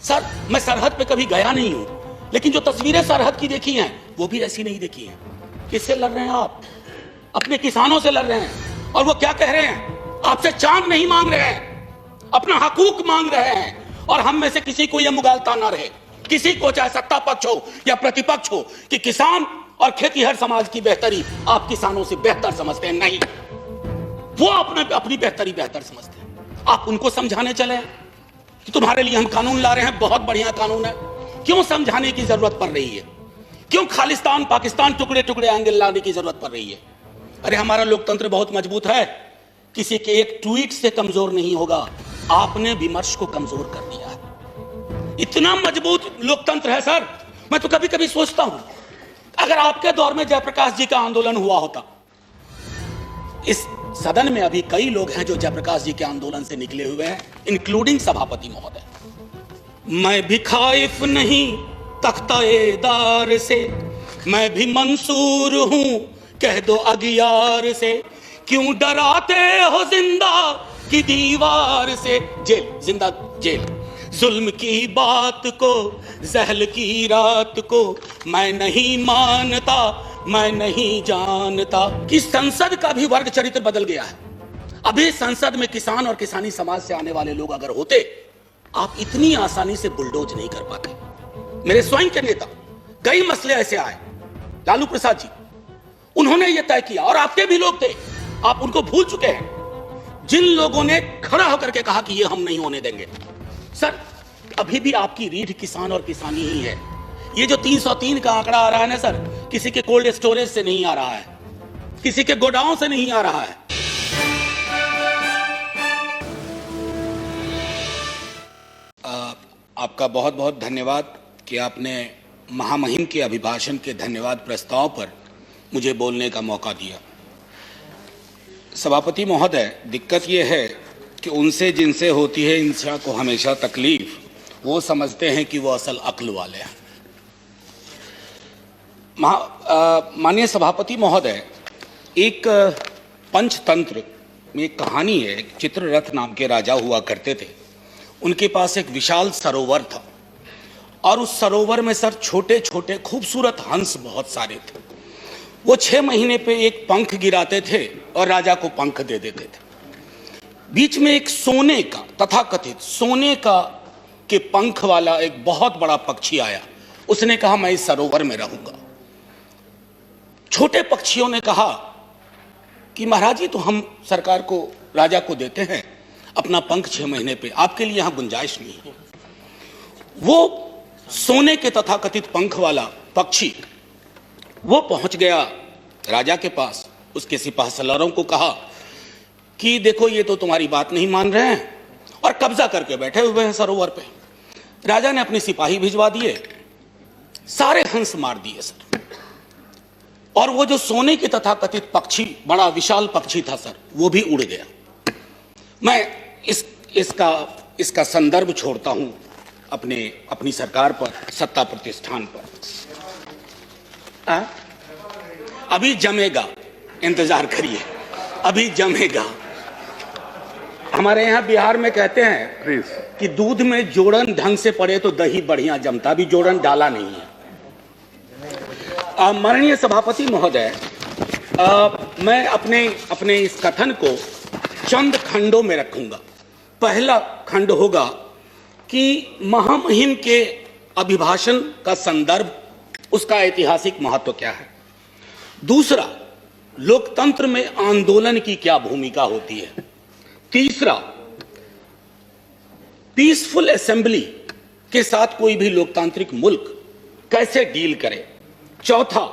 Sir मैं सरहद पे कभी गया नहीं हूं, लेकिन जो तस्वीरें सरहद की देखी हैं वो भी ऐसी नहीं देखी हैं। किससे लड़ रहे हैं आप? अपने किसानों से लड़ रहे हैं। और वो क्या कह रहे हैं? आपसे चांद नहीं मांग रहे हैं, अपना हकूक मांग रहे हैं। और हम में से किसी को यह मुगालता ना रहे, किसी को चाहे सत्ता पक्ष हो या प्रतिपक्ष हो, कि किसान और खेतीहर समाज की बेहतरी आप किसानों से बेहतर समझते हैं। नहीं, वो अपनी बेहतरी बेहतर समझते हैं। आप उनको समझाने चले कि तुम्हारे लिए हम कानून ला रहे हैं, बहुत बढ़िया कानून है। क्यों समझाने की जरूरत पड़ रही है? क्यों खालिस्तान पाकिस्तान टुकड़े टुकड़े एंगल लाने की जरूरत पड़ रही है? अरे हमारा लोकतंत्र बहुत मजबूत है, किसी के एक ट्वीट से कमजोर नहीं होगा। आपने विमर्श को कमजोर कर दिया है। इतना मजबूत लोकतंत्र है सर। मैं तो कभी कभी सोचता हूं, अगर आपके दौर में जयप्रकाश जी का आंदोलन हुआ होता, इस सदन में अभी कई लोग हैं जो जयप्रकाश जी के आंदोलन से निकले हुए हैं, इंक्लूडिंग सभापति महोदय। मैं भी खाइफ नहीं तख्ताएदार से, मैं भी मंसूर हूं कह दो अगियार से, क्यों डराते हो जिंदा की दीवार से। जेल, जिंदा जेल। जुल्म की बात को, जहल की रात को मैं नहीं मानता, मैं नहीं जानता। कि संसद का भी वर्ग चरित्र बदल गया है। अभी संसद में किसान और किसानी समाज से आने वाले लोग अगर होते, आप इतनी आसानी से बुलडोज नहीं कर पाते। मेरे स्वयं के नेता, कई मसले ऐसे आए, लालू प्रसाद जी, उन्होंने यह तय किया, और आपके भी लोग थे, आप उनको भूल चुके हैं, जिन लोगों ने खड़ा होकर के कहा कि ये हम नहीं होने देंगे। सर अभी भी आपकी रीढ़ किसान और किसानी ही है। ये जो 303 का आंकड़ा आ रहा है ना सर, किसी के कोल्ड स्टोरेज से नहीं आ रहा है, किसी के गोडाउन से नहीं आ रहा है। आपका बहुत बहुत धन्यवाद कि आपने महामहिम के अभिभाषण के धन्यवाद प्रस्ताव पर मुझे बोलने का मौका दिया। सभापति महोदय, दिक्कत यह है कि उनसे जिनसे होती है इंसा को हमेशा तकलीफ, वो समझते हैं कि वो असल अक्ल वाले हैं। माननीय सभापति महोदय, एक पंचतंत्र में एक कहानी है। एक चित्ररथ नाम के राजा हुआ करते थे। उनके पास एक विशाल सरोवर था, और उस सरोवर में सर छोटे छोटे खूबसूरत हंस बहुत सारे थे। वो 6 महीने पे एक पंख गिराते थे और राजा को पंख दे देते थे। बीच में एक सोने का, तथाकथित सोने का के पंख वाला एक बहुत बड़ा पक्षी आया। उसने कहा मैं इस सरोवर में रहूंगा। छोटे पक्षियों ने कहा कि महाराज जी, तो हम सरकार को, राजा को देते हैं अपना पंख 6 महीने पे, आपके लिए यहां गुंजाइश नहीं है। वो सोने के तथाकथित पंख वाला पक्षी वो पहुंच गया राजा के पास। उसके सिपाही सलारों को कहा कि देखो, ये तो तुम्हारी बात नहीं मान रहे हैं और कब्जा करके बैठे हुए हैं सरोवर पे। राजा ने अपने सिपाही भिजवा दिए, सारे हंस मार दिए सर। और वो जो सोने के तथाकथित पक्षी, बड़ा विशाल पक्षी था सर, वो भी उड़ गया। मैं इसका संदर्भ छोड़ता हूं अपनी सरकार पर, सत्ता प्रतिष्ठान पर। अभी जमेगा, इंतजार करिए, अभी जमेगा। हमारे यहाँ बिहार में कहते हैं कि दूध में जोड़न ढंग से पड़े तो दही बढ़िया जमता। अभी जोड़न डाला नहीं है। माननीय सभापति महोदय, मैं अपने इस कथन को चंद खंडों में रखूंगा। पहला खंड होगा कि महामहिम के अभिभाषण का संदर्भ, उसका ऐतिहासिक महत्व क्या है। दूसरा, लोकतंत्र में आंदोलन की क्या भूमिका होती है। तीसरा, पीसफुल असेंबली के साथ कोई भी लोकतांत्रिक मुल्क कैसे डील करे। चौथा,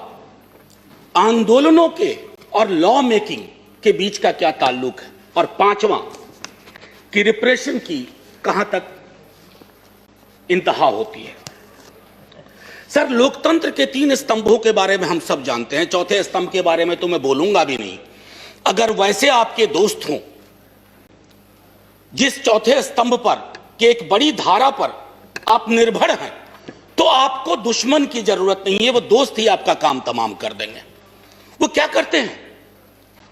आंदोलनों के और लॉ मेकिंग के बीच का क्या ताल्लुक है। और पांचवा, कि रिप्रेशन की कहां तक इंतहा होती है। सर, लोकतंत्र के 3 स्तंभों के बारे में हम सब जानते हैं। चौथे स्तंभ के बारे में तो मैं बोलूंगा भी नहीं। अगर वैसे आपके दोस्त हों जिस चौथे स्तंभ पर कि एक बड़ी धारा पर आप निर्भर हैं, तो आपको दुश्मन की जरूरत नहीं है, वो दोस्त ही आपका काम तमाम कर देंगे। वो क्या करते हैं,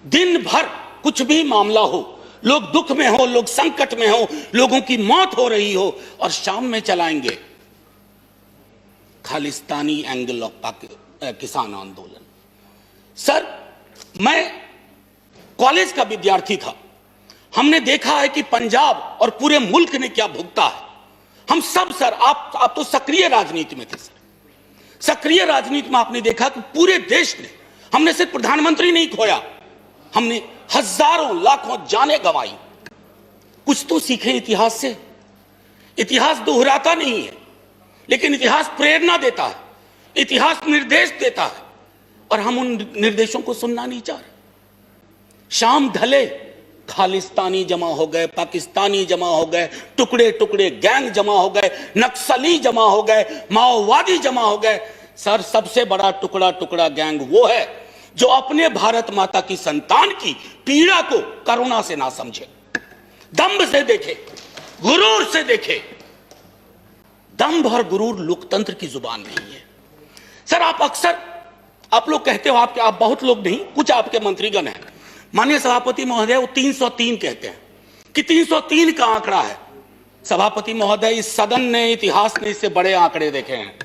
दिन भर कुछ भी मामला हो, लोग दुख में हो, लोग संकट में हो, लोगों की मौत हो रही हो, और शाम में चलाएंगे खालिस्तानी एंगल ऑफ किसान आंदोलन। सर, मैं कॉलेज का विद्यार्थी था, हमने देखा है कि पंजाब और पूरे मुल्क ने क्या भुगता है। हम सब सर, आप तो सक्रिय राजनीति में थे सर, सक्रिय राजनीति में आपने देखा कि पूरे देश ने, हमने सिर्फ प्रधानमंत्री नहीं खोया, हमने हजारों लाखों जानें गंवाई। कुछ तो सीखे इतिहास से। इतिहास दोहराता नहीं है, लेकिन इतिहास प्रेरणा देता है, इतिहास निर्देश देता है, और हम उन निर्देशों को सुनना नहीं चाह रहे। शाम ढले, खालिस्तानी जमा हो गए, पाकिस्तानी जमा हो गए, टुकड़े टुकड़े गैंग जमा हो गए, नक्सली जमा हो गए, माओवादी जमा हो गए। सर, सबसे बड़ा टुकड़ा टुकड़ा गैंग वो है जो अपने भारत माता की संतान की पीड़ा को करुणा से ना समझे, दंभ से देखे, गुरूर से देखे। दंभ और गुरूर लोकतंत्र की जुबान नहीं है। सर, आप लोग कहते हो, आप बहुत लोग नहीं, कुछ आपके मंत्रीगण हैं, माननीय सभापति महोदय, वो 303 कहते हैं कि 303 का आंकड़ा है। सभापति महोदय, इस सदन ने, इतिहास ने इससे बड़े आंकड़े देखे हैं।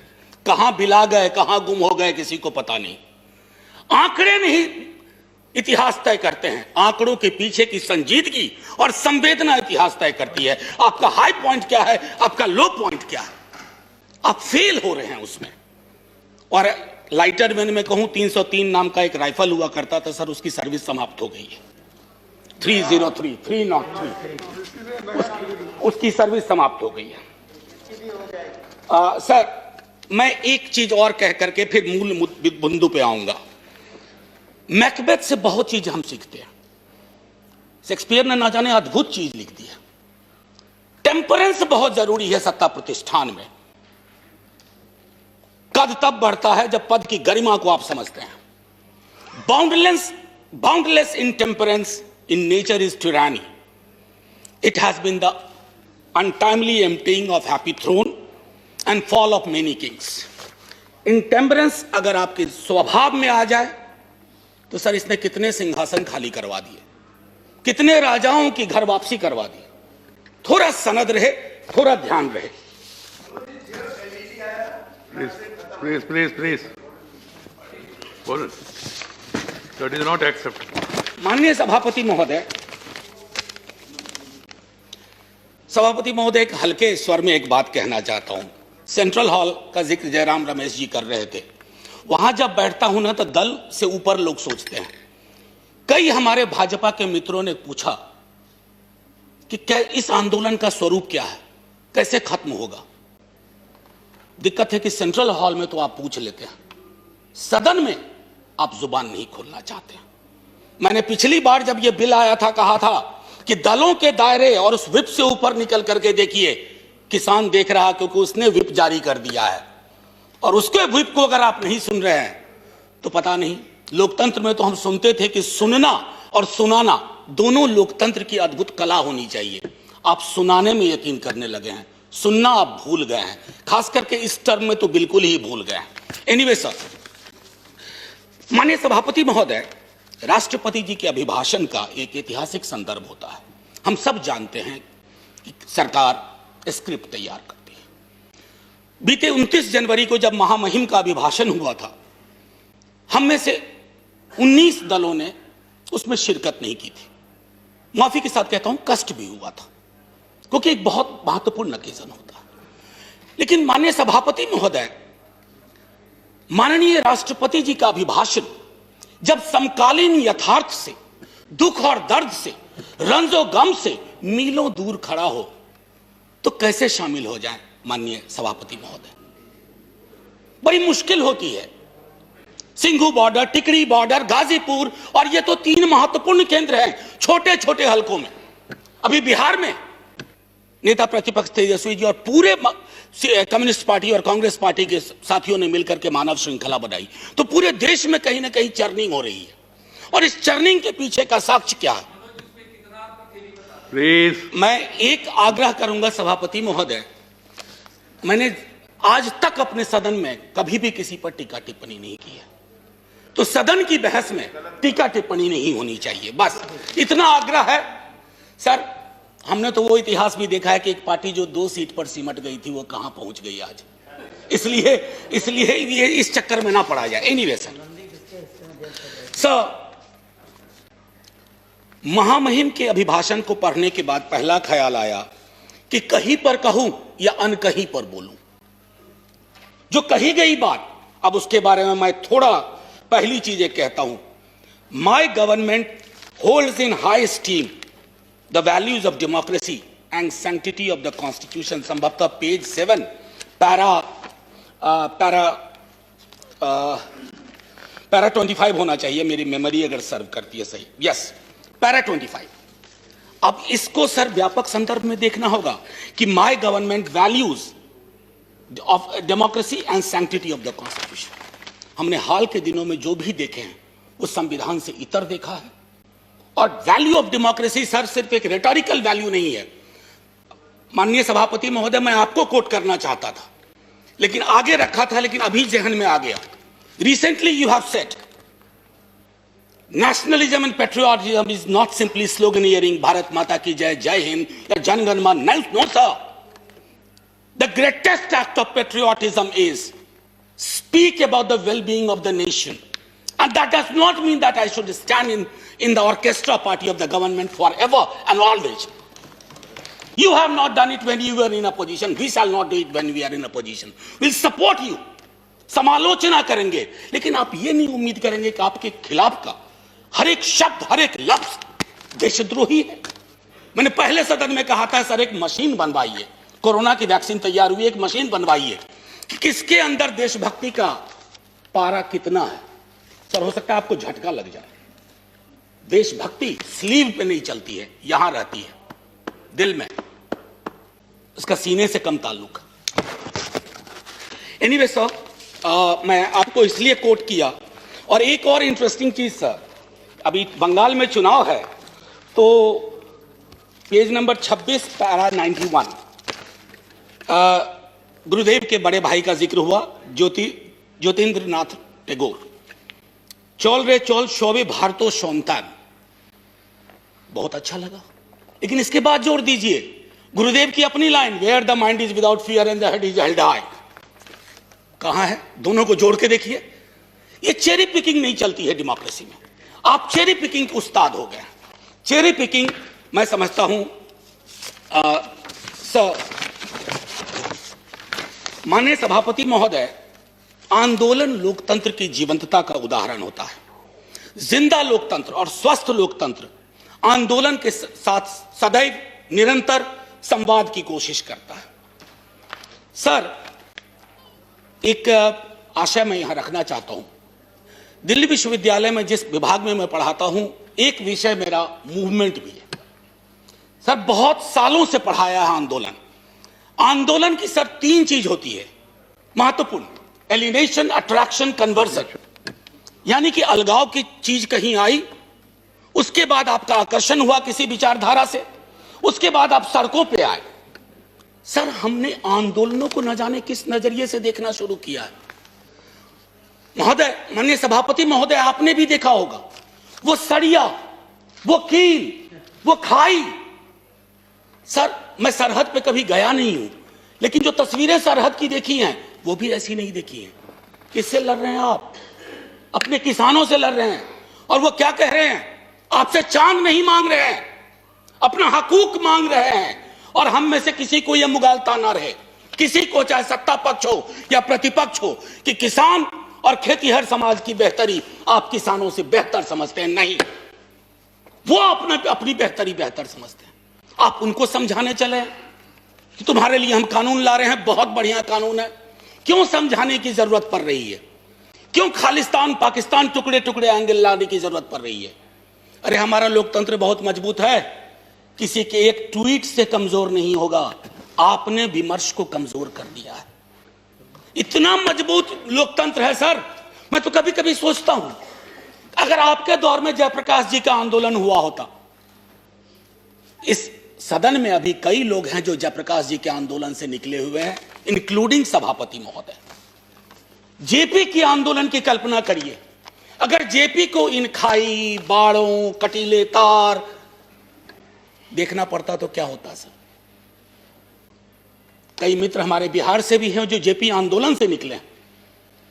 कहां बिला गए, कहां गुम हो गए, किसी को पता नहीं। आंकड़े नहीं इतिहास तय करते हैं, आंकड़ों के पीछे की संजीदगी और संवेदना इतिहास तय करती है। आपका हाई पॉइंट क्या है, आपका लो पॉइंट क्या है, आप फेल हो रहे हैं उसमें। और लाइटर मैन में कहूं, 303 नाम का एक राइफल हुआ करता था सर, उसकी सर्विस समाप्त हो गई है। 303 उसकी सर्विस समाप्त हो गई है। सर, मैं एक चीज और कह करके फिर मूल बिंदु पे आऊंगा। मैकबेथ से बहुत चीज हम सीखते हैं। शेक्सपियर ने ना जाने अद्भुत चीज लिख दी है। टेम्परेंस बहुत जरूरी है सत्ता प्रतिष्ठान में। कद तब बढ़ता है जब पद की गरिमा को आप समझते हैं। Boundless intemperance in nature is tyranny. It has been the untimely emptying of happy throne and fall of many kings. Intemperance अगर आपके स्वभाव में आ जाए तो सर, इसने कितने सिंहासन खाली करवा दिए, कितने राजाओं की घर वापसी करवा दी। थोड़ा सनद रहे, थोड़ा ध्यान रहे। Please. That is not acceptable. माननीय सभापति महोदय, एक हल्के स्वर में एक बात कहना चाहता हूं। सेंट्रल हॉल का जिक्र जयराम रमेश जी कर रहे थे। वहां जब बैठता हूं ना, तो दल से ऊपर लोग सोचते हैं। कई हमारे भाजपा के मित्रों ने पूछा कि क्या इस आंदोलन का स्वरूप क्या है, कैसे खत्म होगा। दिक्कत है कि सेंट्रल हॉल में तो आप पूछ लेते हैं, सदन में आप जुबान नहीं खोलना चाहते हैं। मैंने पिछली बार जब यह बिल आया था, कहा था कि दलों के दायरे और उस विप से ऊपर निकल करके देखिए, किसान देख रहा, क्योंकि उसने विप जारी कर दिया है, और उसके विप को अगर आप नहीं सुन रहे हैं तो पता नहीं। लोकतंत्र में तो हम सुनते थे कि सुनना और सुनाना दोनों लोकतंत्र की अद्भुत कला होनी चाहिए। आप सुनाने में यकीन करने लगे हैं, सुनना आप भूल गए हैं, खास करके इस टर्म में तो बिल्कुल ही भूल गए हैं। एनीवे सर, माननीय सभापति महोदय, राष्ट्रपति जी के अभिभाषण का एक ऐतिहासिक संदर्भ होता है। हम सब जानते हैं कि सरकार स्क्रिप्ट तैयार करती है। बीते 29 जनवरी को जब महामहिम का अभिभाषण हुआ था, हम में से 19 दलों ने उसमें शिरकत नहीं की थी। माफी के साथ कहता हूं, कष्ट भी हुआ था, क्योंकि एक बहुत महत्वपूर्ण ओकेजन होता है। लेकिन माननीय सभापति महोदय, माननीय राष्ट्रपति जी का अभिभाषण जब समकालीन यथार्थ से, दुख और दर्द से, रंजो गम से मीलों दूर खड़ा हो, तो कैसे शामिल हो जाए। माननीय सभापति महोदय, बड़ी मुश्किल होती है। सिंघू बॉर्डर, टिकरी बॉर्डर, गाजीपुर, और ये तो 3 महत्वपूर्ण केंद्र हैं छोटे छोटे हलकों में। अभी बिहार में नेता प्रतिपक्ष तेजस्वी जी और पूरे कम्युनिस्ट पार्टी और कांग्रेस पार्टी के साथियों ने मिलकर के मानव श्रृंखला बनाई, तो पूरे देश में कहीं ना कहीं चर्निंग हो रही है। और इस चर्निंग के पीछे का साक्ष्य क्या है? प्लीज, मैं एक आग्रह करूंगा सभापति महोदय, मैंने आज तक अपने सदन में कभी भी किसी पर टीका टिप्पणी नहीं की है, तो सदन की बहस में टीका टिप्पणी नहीं होनी चाहिए। बस इतना आग्रह है। सर, हमने तो वो इतिहास भी देखा है कि एक पार्टी जो 2 सीट पर सिमट गई थी वो कहां पहुंच गई आज। इसलिए ये इस चक्कर में ना पड़ा जाए। एनीवे सर, महामहिम के अभिभाषण को पढ़ने के बाद पहला ख्याल आया कि कहीं पर कहूं या अनकहीं पर बोलूं। जो कही गई बात, अब उसके बारे में मैं थोड़ा पहली चीजें कहता हूं। My government holds in high steam the values of democracy and sanctity of the constitution. संभवतः पेज 7 पैरा 25 होना चाहिए, मेरी मेमोरी अगर सर्व करती है सही। Yes, para 25। अब इसको सर व्यापक संदर्भ में देखना होगा कि my government values of democracy and sanctity of the constitution. हमने हाल के दिनों में जो भी देखे हैं वो संविधान से इतर देखा है। और वैल्यू ऑफ डेमोक्रेसी सर सिर्फ एक रेटोरिकल वैल्यू नहीं है। माननीय सभापति महोदय, मैं आपको कोट करना चाहता था लेकिन आगे रखा था, लेकिन अभी जहन में आ गया। Recently you have said nationalism and patriotism is not simply sloganeering Bharat Mata ki jai, Jai Hind या Jan Gan Man. No sir, the greatest act of patriotism is speak about the well-being of the nation, and that does not mean that I should stand in the orchestra party of the government forever and always. You have not done it when you were in a position. We shall not do it when we are in a position. We'll support you. समालोचना करेंगे, लेकिन आप ये नहीं उम्मीद करेंगे कि आपके खिलाफ का हर एक शब्द, हर एक लफ्ज देशद्रोही है। मैंने पहले सदन में कहा था, सर एक मशीन बनवाइए, कोरोना की वैक्सीन तैयार हुई, एक मशीन बनवाइए कि किसके अंदर देशभक्ति का पारा कितना है। सर हो सकता है आपको झटका लग जाए। देशभक्ति स्लीव पे नहीं चलती है, यहां रहती है दिल में, उसका सीने से कम ताल्लुक। एनीवे सर, मैं आपको इसलिए कोट किया। और एक और इंटरेस्टिंग चीज सर, अभी बंगाल में चुनाव है तो पेज नंबर 26 पैरा 91 गुरुदेव के बड़े भाई का जिक्र हुआ, ज्योतिन्द्र नाथ टैगोर। चौल रे चौल शोभे भारतो सौंतान, बहुत अच्छा लगा। लेकिन इसके बाद जोड़ दीजिए गुरुदेव की अपनी line, where the mind is without fear and the head is held high. कहां है? दोनों को जोड़ के देखिए। ये चेरी पिकिंग नहीं चलती है डेमोक्रेसी में। आप चेरी पिकिंग के उस्ताद हो गए। चेरी पिकिंग मैं समझता हूं माननीय सभापति महोदय, आंदोलन लोकतंत्र की जीवंतता का उदाहरण होता है। जिंदा लोकतंत्र और स्वस्थ लोकतंत्र आंदोलन के साथ सदैव निरंतर संवाद की कोशिश करता है। सर, एक आशय मैं यहां रखना चाहता हूं। दिल्ली विश्वविद्यालय में जिस विभाग में मैं पढ़ाता हूं, एक विषय मेरा मूवमेंट भी है। सर बहुत सालों से पढ़ाया है आंदोलन। आंदोलन की सर 3 चीज होती है महत्वपूर्ण: एलिनेशन, अट्रैक्शन, कन्वर्जन। यानी कि अलगाव की चीज कहीं आई, उसके बाद आपका आकर्षण हुआ किसी विचारधारा से, उसके बाद आप सड़कों पे आए। सर हमने आंदोलनों को न जाने किस नजरिए से देखना शुरू किया है। महोदय, माननीय सभापति महोदय, आपने भी देखा होगा वो सड़िया, वो कील, वो खाई। सर मैं सरहद पे कभी गया नहीं हूं, लेकिन जो तस्वीरें सरहद की देखी हैं वो भी ऐसी नहीं देखी हैं। किससे लड़ रहे हैं आप? अपने किसानों से लड़ रहे हैं। और वो क्या कह रहे हैं? आपसे चांद नहीं मांग रहे हैं, अपना हकूक मांग रहे हैं। और हम में से किसी को यह मुगालता ना रहे, किसी को चाहे सत्ता पक्ष हो या प्रतिपक्ष हो, कि किसान और खेतीहर समाज की बेहतरी आप किसानों से बेहतर समझते हैं। नहीं, वो अपनी बेहतरी बेहतर समझते हैं। आप उनको समझाने चले कि तुम्हारे लिए हम कानून ला रहे हैं, बहुत बढ़िया कानून है। क्यों समझाने की जरूरत पड़ रही है? क्यों खालिस्तान पाकिस्तान टुकड़े टुकड़े एंगल लाने की जरूरत पड़ रही है? अरे हमारा लोकतंत्र बहुत मजबूत है, किसी के एक ट्वीट से कमजोर नहीं होगा। आपने विमर्श को कमजोर कर दिया है। इतना मजबूत लोकतंत्र है सर। मैं तो कभी कभी सोचता हूं, अगर आपके दौर में जयप्रकाश जी का आंदोलन हुआ होता। इस सदन में अभी कई लोग हैं जो जयप्रकाश जी के आंदोलन से निकले हुए हैं, इंक्लूडिंग सभापति महोदय। जेपी के आंदोलन की कल्पना करिए, अगर जेपी को इन खाई, बाड़ों, कटीले तार, देखना पड़ता तो क्या होता सर। कई मित्र हमारे बिहार से भी हैं जो जेपी आंदोलन से निकले हैं।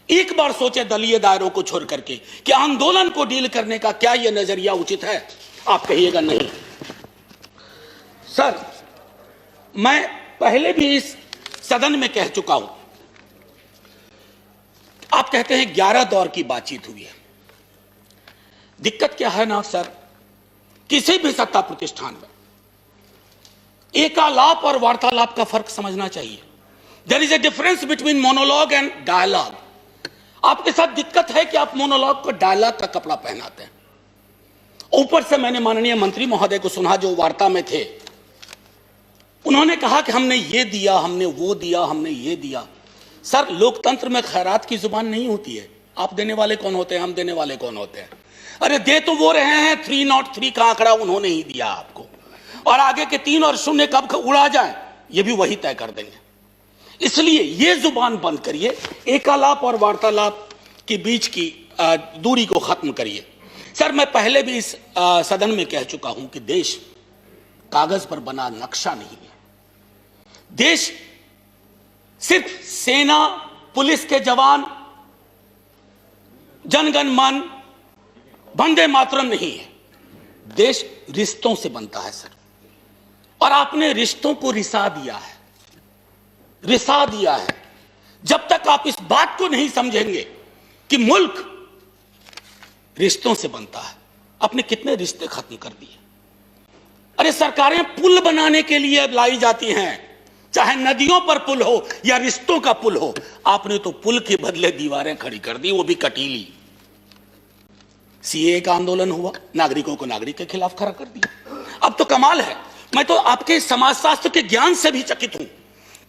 एक बार सोचे दलीय दायरों को छोड़ करके कि आंदोलन को डील करने का क्या यह नजरिया उचित है। आप कहिएगा नहीं सर। मैं पहले भी इस सदन में कह चुका हूं। आप कहते हैं 11 दौर की बातचीत हुई है। दिक्कत क्या है ना सर, किसी भी सत्ता प्रतिष्ठान में एकालाप और वार्तालाप का फर्क समझना चाहिए। There is a difference between monologue and dialogue. आपके साथ दिक्कत है कि आप मोनोलॉग को डायलॉग का कपड़ा पहनाते हैं। ऊपर से मैंने माननीय मंत्री महोदय को सुना जो वार्ता में थे, उन्होंने कहा कि हमने ये दिया, हमने वो दिया, हमने ये दिया। सर, लोकतंत्र में खैरात की जुबान नहीं होती है। आप देने वाले कौन होते हैं, हम देने वाले कौन होते हैं। अरे दे तो वो रहे हैं, 303 का आंकड़ा उन्होंने ही दिया आपको, और आगे के 3 और 0 कब उड़ा जाए ये भी वही तय कर देंगे। इसलिए ये जुबान बंद करिए, एकालाप और वार्तालाप के बीच की दूरी को खत्म करिए। सर, मैं पहले भी इस सदन में कह चुका हूं कि देश कागज पर बना नक्शा नहीं है। देश सिर्फ सेना, पुलिस के जवान, जनगण मन, वंदे मातरम नहीं है। देश रिश्तों से बनता है सर, और आपने रिश्तों को रिसा दिया है, रिसा दिया है। जब तक आप इस बात को नहीं समझेंगे कि मुल्क रिश्तों से बनता है, आपने कितने रिश्ते खत्म कर दिए। अरे सरकारें पुल बनाने के लिए लाई जाती हैं, चाहे नदियों पर पुल हो या रिश्तों का पुल हो। आपने तो पुल के बदले दीवारें खड़ी कर दी, वो भी कटीली। सीए का आंदोलन हुआ, नागरिकों को नागरिक के खिलाफ खड़ा कर दिया। अब तो कमाल है, मैं तो आपके समाजशास्त्र के ज्ञान से भी चकित हूं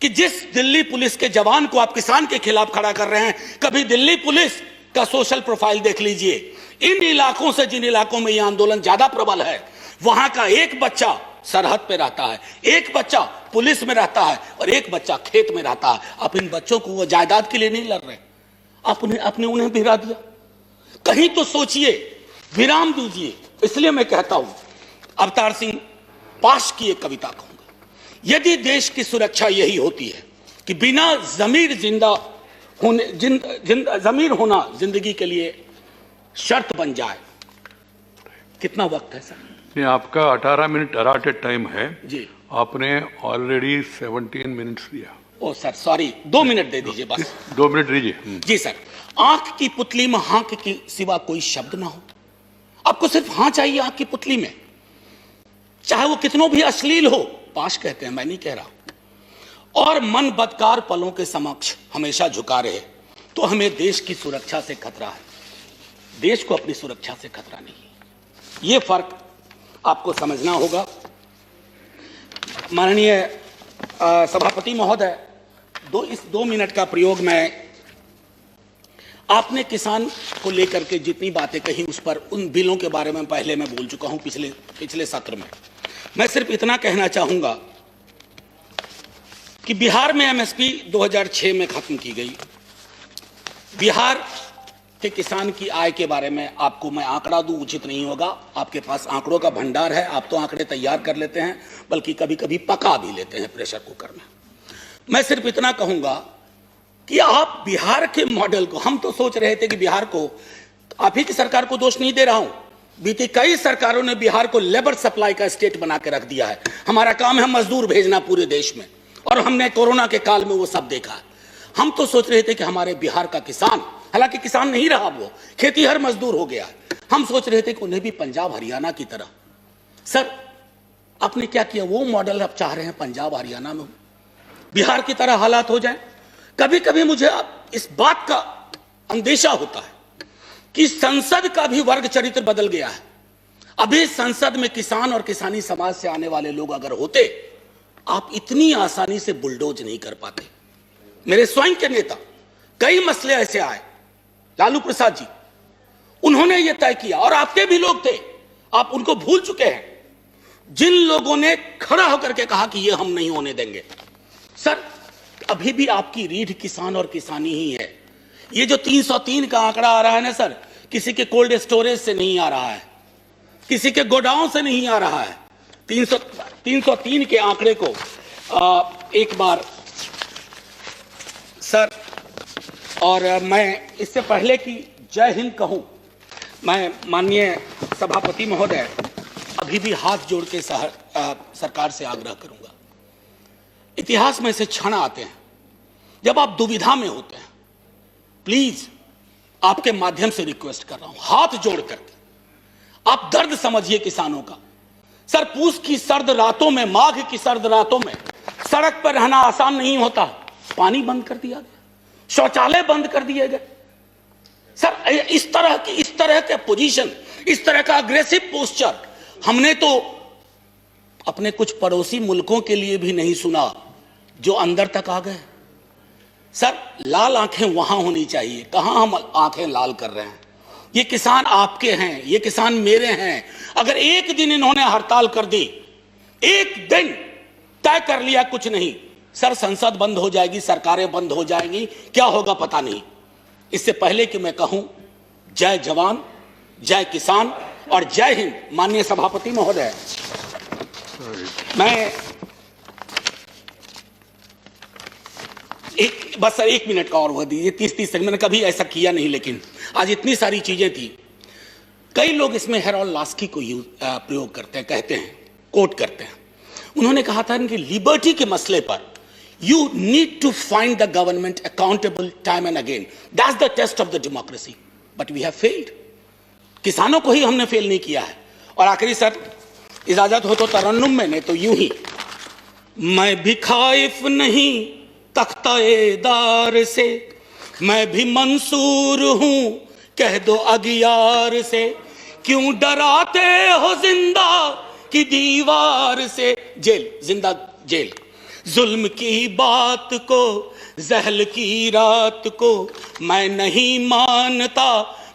कि जिस दिल्ली पुलिस के जवान को आप किसान के खिलाफ खड़ा कर रहे हैं, कभी दिल्ली पुलिस का सोशल प्रोफाइल देख लीजिए। इन इलाकों से जिन इलाकों में यह आंदोलन ज्यादा प्रबल है, वहां का एक बच्चा सरहद पे रहता है, एक बच्चा पुलिस में रहता है, और एक बच्चा खेत में रहता है। आप इन बच्चों को वो जायदाद के लिए नहीं लड़ रहे, आपने उन्हें भिड़ा दिया। कहीं तो सोचिए, विराम दीजिए। इसलिए मैं कहता हूं, अवतार सिंह पाश की एक कविता कहूंगा, यदि देश की सुरक्षा यही होती है कि बिना जमीर जिंदा होने जमीर होना जिंदगी के लिए शर्त बन जाए। कितना वक्त है सर? नहीं, आपका 18 मिनट अलाटेड टाइम है जी। आपने ऑलरेडी 17 मिनट्स दिया। ओ सर सॉरी, 2 मिनट दे दीजिए बस। 2 मिनट दीजिए। जी सर। आंख की पुतली में हाँ के सिवा कोई शब्द ना हो। आपको सिर्फ हाँ चाहिए आंख की पुतली में, चाहे वो कितनों भी अश्लील हो। पाश कहते हैं, मैं नहीं कह रहा। और मन बदकार पलों के समक्ष हमेशा झुका रहे, तो हमें देश की सुरक्षा से खतरा है, देश को अपनी सुरक्षा से खतरा नहीं है। यह फर्क आपको समझना होगा। माननीय सभापति महोदय, इस 2 मिनट का प्रयोग मैं, आपने किसान को लेकर के जितनी बातें कही उस पर, उन बिलों के बारे में पहले मैं बोल चुका हूं पिछले सत्र में। मैं सिर्फ इतना कहना चाहूंगा कि बिहार में एमएसपी 2006 में खत्म की गई। बिहार के किसान की आय के बारे में आपको मैं आंकड़ा दूं उचित नहीं होगा। आपके पास आंकड़ों का भंडार है, आप तो आंकड़े तैयार कर लेते हैं, बल्कि कभी कभी पका भी लेते हैं प्रेशर कुकर में। मैं सिर्फ इतना कहूंगा कि आप बिहार के मॉडल को, हम तो सोच रहे थे कि बिहार को, आप ही की सरकार को दोष नहीं दे रहा हूं, बीती कई सरकारों ने बिहार को लेबर सप्लाई का स्टेट बना के रख दिया है। हमारा काम है मजदूर भेजना पूरे देश में, और हमने कोरोना के काल में वो सब देखा है। हम तो सोच रहे थे कि हमारे बिहार का किसान, हालांकि किसान नहीं रहा, वो खेती हर मजदूर हो गया है। हम सोच रहे थे कि उन्हें भी पंजाब हरियाणा की तरह। सर, आपने क्या किया? वो मॉडल आप चाह रहे हैं पंजाब हरियाणा में बिहार की तरह हालात हो जाए। कभी कभी मुझे इस बात का अंदेशा होता है कि संसद का भी वर्ग चरित्र बदल गया है। अभी संसद में किसान और किसानी समाज से आने वाले लोग अगर होते, आप इतनी आसानी से बुलडोज नहीं कर पाते। मेरे स्वयं के नेता, कई मसले ऐसे आए, लालू प्रसाद जी, उन्होंने यह तय किया, और आपके भी लोग थे, आप उनको भूल चुके हैं, जिन लोगों ने खड़ा होकर के कहा कि यह हम नहीं होने देंगे। सर, अभी भी आपकी रीढ़ किसान और किसानी ही है। ये जो 303 का आंकड़ा आ रहा है ना सर, किसी के कोल्ड स्टोरेज से नहीं आ रहा है, किसी के गोडाउन से नहीं आ रहा है। 303 के आंकड़े को एक बार सर, और मैं इससे पहले कि जय हिंद कहूं, मैं माननीय सभापति महोदय अभी भी हाथ जोड़ के सरकार से आग्रह करूंगा। इतिहास में ऐसे क्षण आते हैं जब आप दुविधा में होते हैं। प्लीज आपके माध्यम से रिक्वेस्ट कर रहा हूं, हाथ जोड़ करके आप दर्द समझिए किसानों का। सर, पूस की सर्द रातों में, माघ की सर्द रातों में सड़क पर रहना आसान नहीं होता। पानी बंद कर दिया गया, शौचालय बंद कर दिए गए। सर, इस तरह के पोजीशन, इस तरह का अग्रेसिव पोस्चर हमने तो अपने कुछ पड़ोसी मुल्कों के लिए भी नहीं सुना जो अंदर तक आ गए। सर, लाल आंखें वहां होनी चाहिए, कहां हम आंखें लाल कर रहे हैं। ये किसान आपके हैं, ये किसान मेरे हैं। अगर एक दिन इन्होंने हड़ताल कर दी, एक दिन तय कर लिया कुछ नहीं, सर संसद बंद हो जाएगी, सरकारें बंद हो जाएंगी, क्या होगा पता नहीं। इससे पहले कि मैं कहूं जय जवान, जय किसान और जय हिंद, माननीय सभापति महोदय, मैं बस सर 1 मिनट का और वह दीजिए, 30 सेकंड। मैंने कभी ऐसा किया नहीं, लेकिन आज इतनी सारी चीजें थी। कई लोग इसमें हेरोल्ड लास्की को प्रयोग करते हैं, कहते हैं, कोट करते हैं। उन्होंने कहा था कि लिबर्टी के मसले पर you need to find the government accountable time and again, that's the test of the democracy, but we have failed. किसानों को ही हमने फेल नहीं किया है। और आखिरी सर, इजाजत हो तो तरन्नुम में, नहीं तो यूं ही, मैं भी खाइफ नहीं तख्ताएदार से, मैं भी मंसूर हूं कह दो अगियार से, क्यों डराते हो जिंदा की दीवार से। जेल, जिंदा जेल, जुल्म की बात को, जहल की रात को मैं नहीं मानता,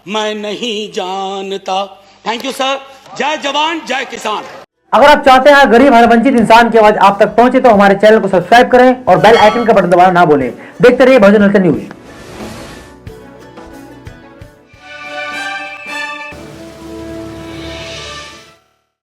मैं नहीं जानता। Thank you sir. जय जवान, जय किसान। अगर आप चाहते हैं गरीब हर वंचित इंसान की आवाज आप तक पहुंचे तो हमारे चैनल को सब्सक्राइब करें और बेल आइकन का बटन दबाना ना भूलें। देखते रहिए बहुजन हलचल न्यूज।